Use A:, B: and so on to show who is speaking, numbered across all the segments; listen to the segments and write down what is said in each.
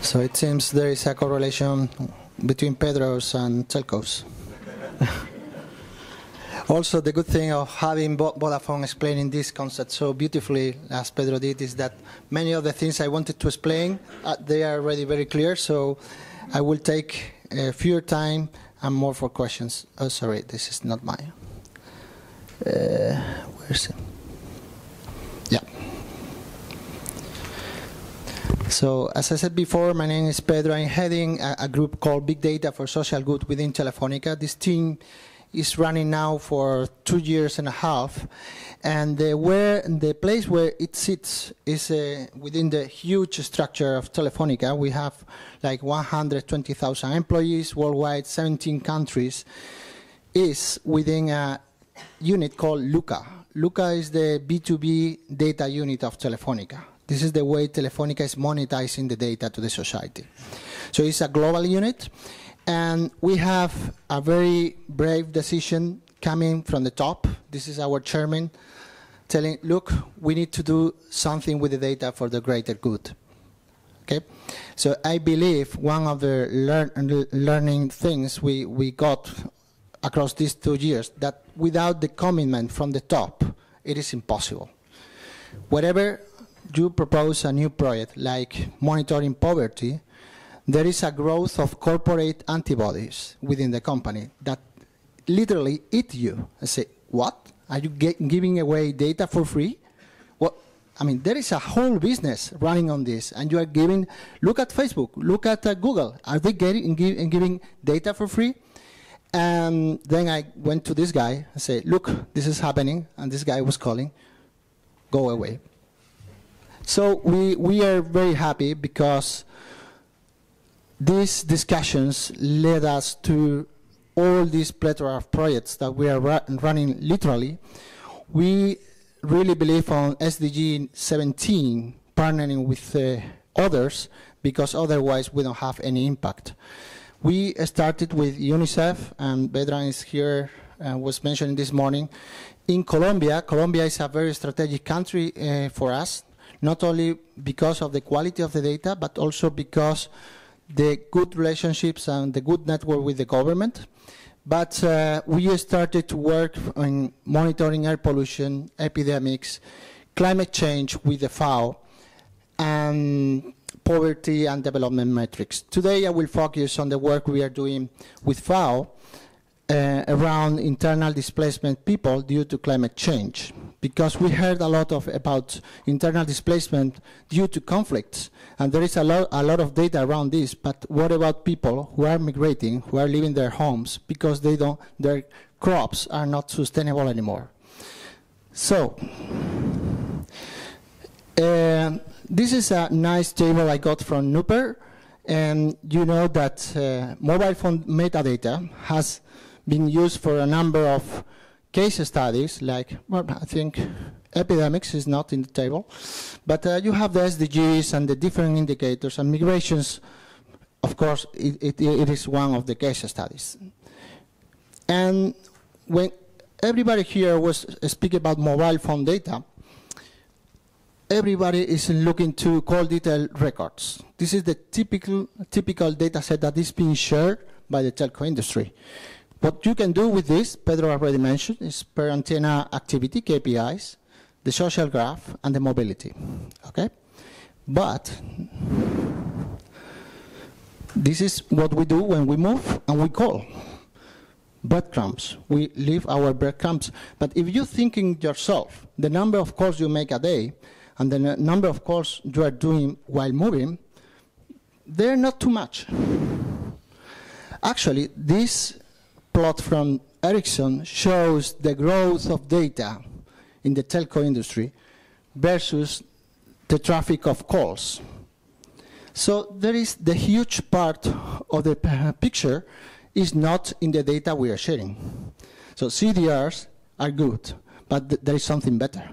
A: So it seems there is a correlation between Pedros and telcos. Also, the good thing of having Vodafone explaining this concept so beautifully, as Pedro did, is that many of the things I wanted to explain, they are already very clear, so I will take fewer time and more for questions. Oh, sorry, this is not mine. Where's it? Yeah. So, as I said before, my name is Pedro. I'm heading a group called Big Data for Social Good within Telefonica. This team is running now for 2.5 years, and the place where it sits is within the huge structure of Telefonica. We have like 120,000 employees worldwide, 17 countries, is within a unit called Luca. Luca is the B2B data unit of Telefonica. This is the way Telefonica is monetizing the data to the society. So it's a global unit. And we have a very brave decision coming from the top. This is our chairman telling, look, we need to do something with the data for the greater good. Okay? So I believe one of the learning things we got across these 2 years, that without the commitment from the top, it is impossible. Wherever you propose a new project like monitoring poverty, there is a growth of corporate antibodies within the company that literally eat you. I say, what? Are you giving away data for free? What? I mean, there is a whole business running on this, and you are giving, look at Facebook, look at Google. Are they giving data for free? And then I went to this guy and said, look, this is happening, and this guy was calling, go away. So we are very happy because these discussions led us to all these plethora of projects that we are running literally. We really believe on SDG 17, partnering with others, because otherwise we don't have any impact. We started with UNICEF, and Pedro is here, was mentioned this morning. In Colombia, Colombia is a very strategic country for us, not only because of the quality of the data, but also because the good relationships and the good network with the government. But we started to work on monitoring air pollution, epidemics, climate change with the FAO, and poverty and development metrics. Today I will focus on the work we are doing with FAO around internal displacement people due to climate change. Because we heard a lot about internal displacement due to conflicts, and there is a lot of data around this, but what about people who are migrating, who are leaving their homes because their crops are not sustainable anymore? So, this is a nice table I got from Nuper, and you know that mobile phone metadata has been used for a number of case studies, like, well, I think epidemics is not in the table, but you have the SDGs and the different indicators, and migrations, of course, it is one of the case studies. And when everybody here was speaking about mobile phone data, everybody is looking to call detail records. This is the typical data set that is being shared by the telco industry. What you can do with this, Pedro already mentioned, is per antenna activity, KPIs, the social graph, and the mobility, okay? But this is what we do when we move and we call. Breadcrumbs, we leave our breadcrumbs. But if you're thinking yourself, the number of calls you make a day and the number of calls you are doing while moving, they're not too much. Actually, this plot from Ericsson shows the growth of data in the telco industry versus the traffic of calls. So there is the huge part of the picture is not in the data we are sharing. So CDRs are good, but there is something better.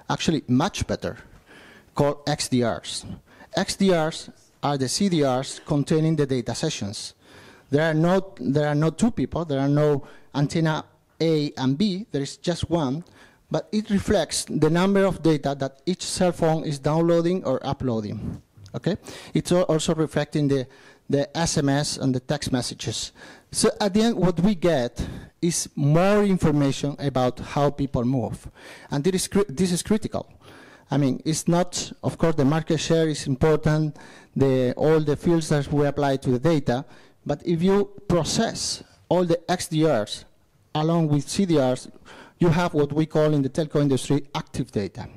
A: Actually, much better, called XDRs. XDRs are the CDRs containing the data sessions. There are no two people, there are no antenna A and B, there is just one, but it reflects the number of data that each cell phone is downloading or uploading. Okay, it's also reflecting the SMS and the text messages. So at the end, what we get is more information about how people move, and this is critical. I mean, it's not, of course, the market share is important, all the fields that we apply to the data, but if you process all the XDRs along with CDRs, you have what we call in the telco industry active data.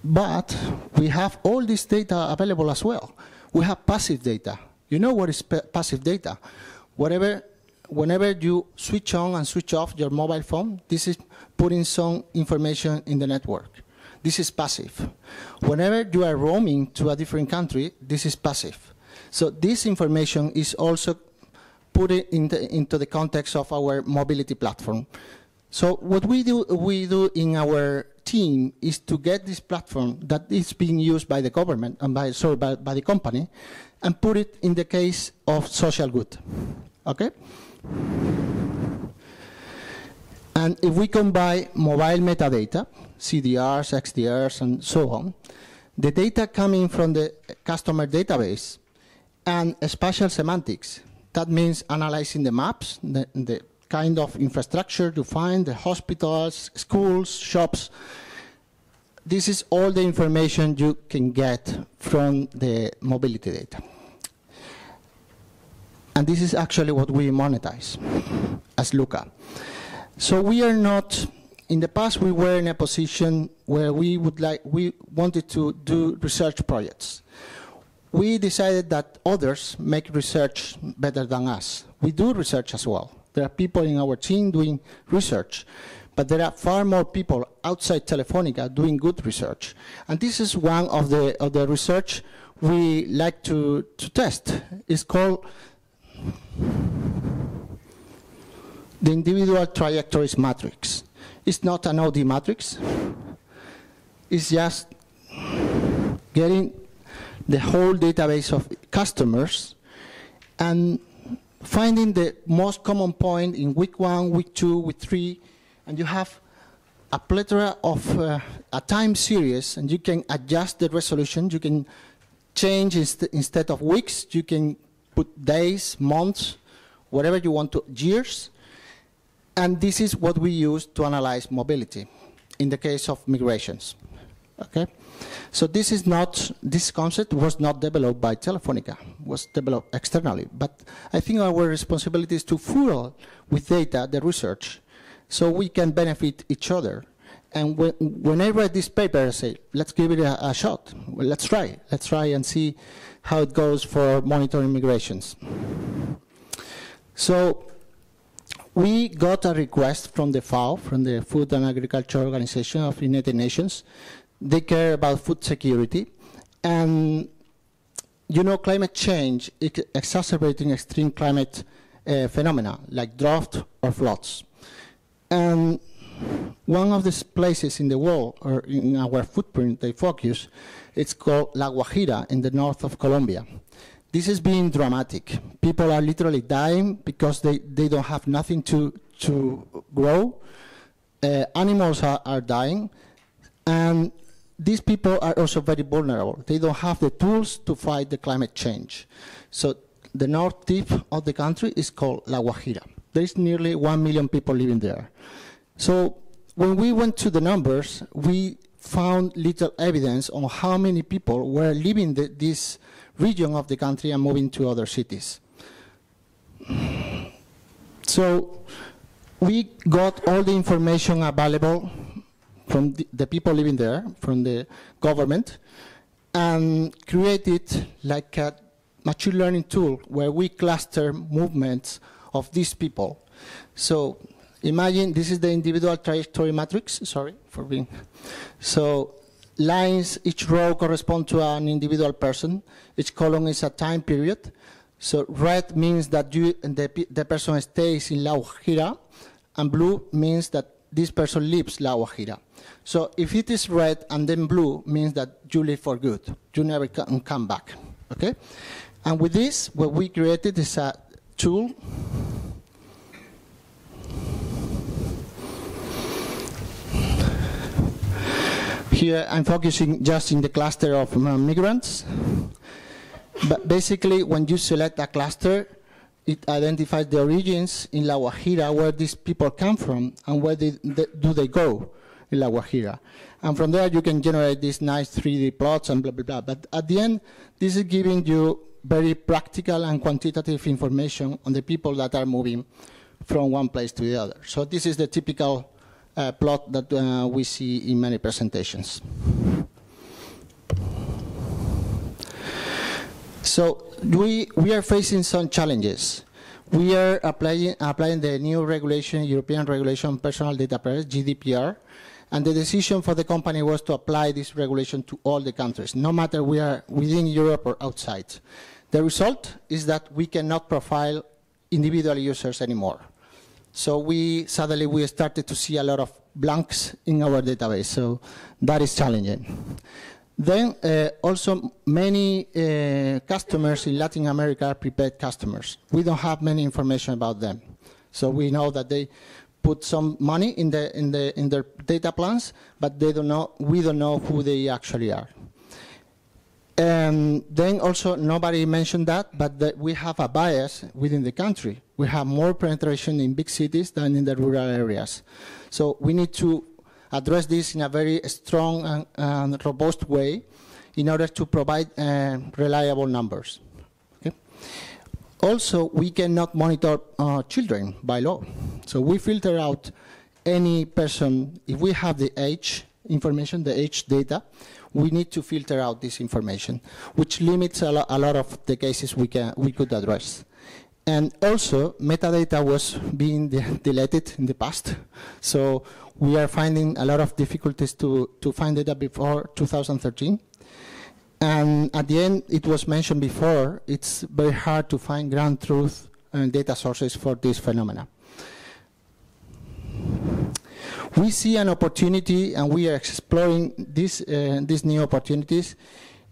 A: But we have all this data available as well. We have passive data. You know what is passive data? Whenever you switch on and switch off your mobile phone, this is putting some information in the network. This is passive. Whenever you are roaming to a different country, this is passive. So this information is also put into the context of our mobility platform. So what we do in our team is to get this platform that is being used by the government and by the company, and put it in the case of social good. Okay? And if we combine mobile metadata, CDRs, XDRs, and so on, the data coming from the customer database and spatial semantics, that means analyzing the maps, the kind of infrastructure you find, the hospitals, schools, shops. This is all the information you can get from the mobility data. And this is actually what we monetize as Luca. So we are not, in the past we were in a position where we wanted to do research projects. We decided that others make research better than us. We do research as well. There are people in our team doing research, but there are far more people outside Telefonica doing good research. And this is one of the research we like to test. It's called the individual trajectories matrix. It's not an OD matrix. It's just getting the whole database of customers and finding the most common point in week 1, week 2, week 3, and you have a plethora of a time series, and you can adjust the resolution. You can change instead of weeks, you can put days, months, whatever you want to, years. And this is what we use to analyze mobility in the case of migrations. Okay? So this concept was not developed by Telefonica, was developed externally. But I think our responsibility is to fuel with data the research so we can benefit each other. And when I read this paper, I say, let's give it a shot. Well, let's try and see how it goes for monitoring migrations. So we got a request from the FAO, from the Food and Agriculture Organization of the United Nations. They care about food security. And you know, climate change is exacerbating extreme climate phenomena like drought or floods. And one of the places in the world, or in our footprint they focus, it's called La Guajira in the north of Colombia. This is being dramatic. People are literally dying because they don't have nothing to grow. Animals are dying. And these people are also very vulnerable. They don't have the tools to fight the climate change. So the north tip of the country is called La Guajira. There is nearly 1 million people living there. So when we went to the numbers, we found little evidence on how many people were leaving this region of the country and moving to other cities. So we got all the information available from the people living there, from the government, and created like a machine learning tool where we cluster movements of these people. So imagine this is the individual trajectory matrix, sorry for being. So lines, each row corresponds to an individual person. Each column is a time period. So red means that the person stays in La Guajira, and blue means that this person leaves La Guajira. So if it is red and then blue, means that you leave for good. You never come back. Okay? And with this, what we created is a tool. Here I'm focusing just in the cluster of migrants. But basically, when you select a cluster, it identifies the origins in La Guajira, where these people come from, and where do they go in La Guajira. And from there, you can generate these nice 3D plots and blah, blah, blah. But at the end, this is giving you very practical and quantitative information on the people that are moving from one place to the other. So this is the typical plot that we see in many presentations. So we are facing some challenges. We are applying the new regulation, European regulation, personal data privacy, GDPR, and the decision for the company was to apply this regulation to all the countries, no matter we are within Europe or outside. The result is that we cannot profile individual users anymore. So suddenly we started to see a lot of blanks in our database, so that is challenging. Then also many customers in Latin America are prepaid customers. We don't have many information about them. So we know that they put some money in their data plans, but we don't know who they actually are. And then also nobody mentioned that, but we have a bias within the country. We have more penetration in big cities than in the rural areas. So we need to address this in a very strong and robust way in order to provide reliable numbers. Okay? Also, we cannot monitor children by law. So we filter out any person. If we have the age information, the age data, we need to filter out this information, which limits a lot of the cases we could address. And also, metadata was being deleted in the past. So we are finding a lot of difficulties to find data before 2013. And at the end, it was mentioned before, it's very hard to find ground truth data sources for this phenomena. We see an opportunity, and we are exploring these new opportunities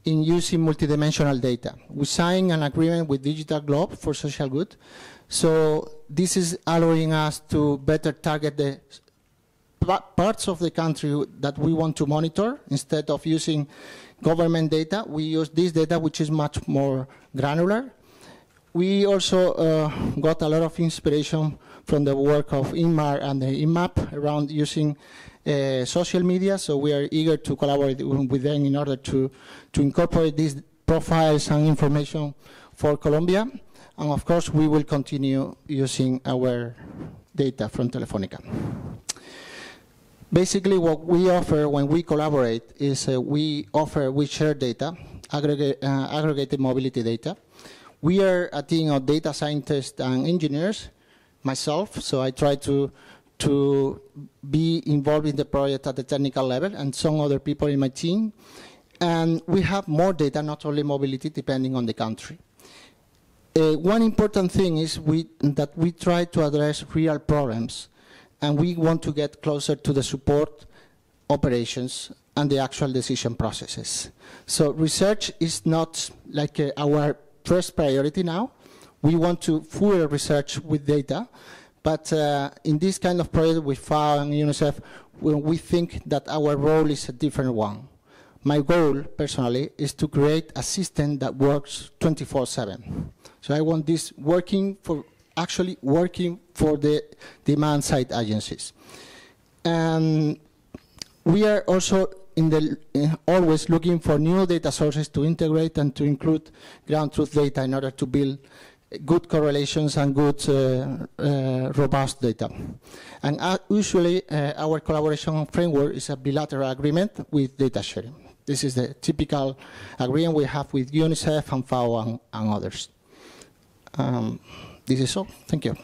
A: in using multidimensional data. We signed an agreement with Digital Globe for social good. So this is allowing us to better target the parts of the country that we want to monitor. Instead of using government data, we use this data, which is much more granular. We also got a lot of inspiration from the work of INMAR and the INMAP around using social media, so we are eager to collaborate with them in order to incorporate these profiles and information for Colombia. And of course, we will continue using our data from Telefonica. Basically, what we offer when we collaborate is we share data, aggregated mobility data. We are a team of data scientists and engineers, myself, so I try to be involved in the project at the technical level, and some other people in my team. And we have more data, not only mobility, depending on the country. One important thing is that we try to address real problems, and we want to get closer to the support operations and the actual decision processes. So research is not like our first priority now. We want to fuel research with data, but in this kind of project with FAO and UNICEF, we think that our role is a different one. My goal, personally, is to create a system that works 24/7. So I want this actually working for the demand-side agencies. And we are also always looking for new data sources to integrate and to include ground truth data in order to build good correlations and good robust data. And usually our collaboration framework is a bilateral agreement with data sharing. This is the typical agreement we have with UNICEF and FAO and others. This is all. Thank you.